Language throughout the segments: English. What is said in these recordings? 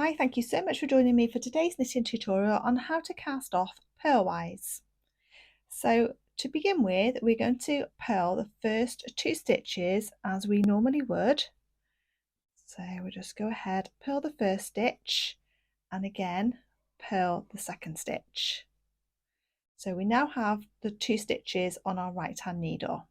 Hi, thank you so much for joining me for today's knitting tutorial on how to cast off Purlwise. So to begin with, we're going to purl the first 2 stitches as we normally would. So we'll just go ahead, purl the first stitch and again purl the second stitch. So we now have the 2 stitches on our right hand needle.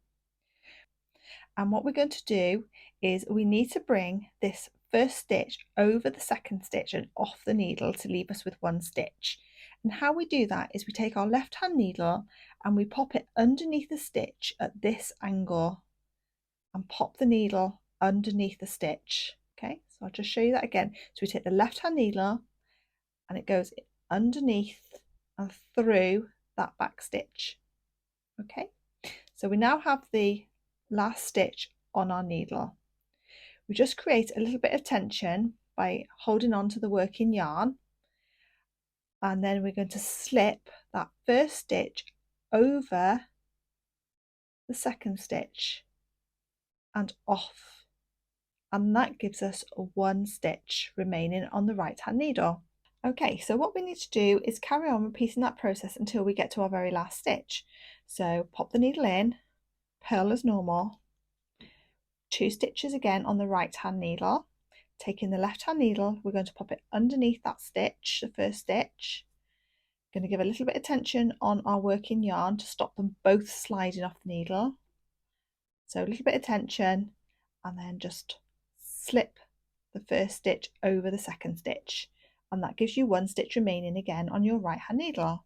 And what we're going to do is we need to bring this first stitch over the second stitch and off the needle to leave us with 1 stitch. And how we do that is we take our left hand needle and we pop it underneath the stitch at this angle and pop the needle underneath the stitch. Okay, so I'll just show you that again. So we take the left hand needle and it goes underneath and through that back stitch. Okay, so we now have the last stitch on our needle. We just create a little bit of tension by holding on to the working yarn, and then we're going to slip that first stitch over the second stitch and off, and that gives us 1 stitch remaining on the right hand needle. Okay, so what we need to do is carry on repeating that process until we get to our very last stitch. So pop the needle in, purl as normal, 2 stitches again on the right hand needle. Taking the left hand needle, we're going to pop it underneath that stitch, the first stitch. Going to give a little bit of tension on our working yarn to stop them both sliding off the needle. So a little bit of tension and then just slip the first stitch over the second stitch, and that gives you 1 stitch remaining again on your right hand needle.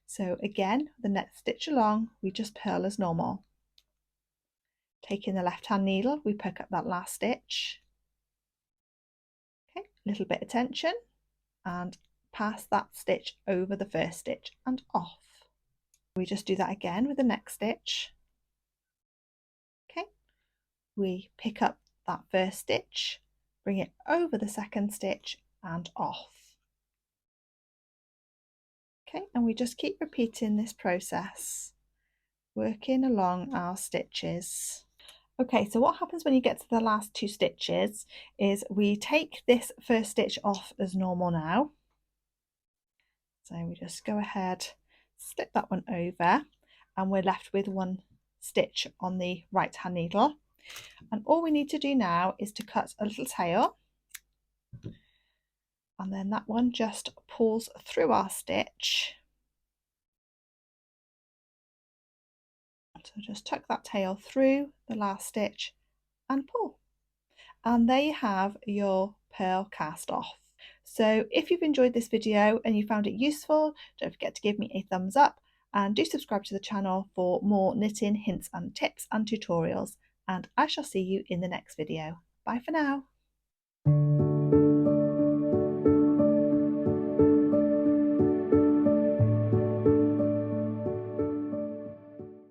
So again, the next stitch along, we just purl as normal. Taking the left hand needle, we pick up that last stitch. Okay, a little bit of tension and pass that stitch over the first stitch and off. We just do that again with the next stitch. Okay, we pick up that first stitch, bring it over the second stitch and off. Okay, and we just keep repeating this process, working along our stitches. Okay, so what happens when you get to the last 2 stitches is we take this first stitch off as normal now. So we just go ahead, slip that one over, and we're left with 1 stitch on the right hand needle. And all we need to do now is to cut a little tail, and then that one just pulls through our stitch. So just tuck that tail through the last stitch and pull. And there you have your purl cast off. So if you've enjoyed this video and you found it useful, don't forget to give me a thumbs up and do subscribe to the channel for more knitting hints and tips and tutorials, and I shall see you in the next video. Bye for now.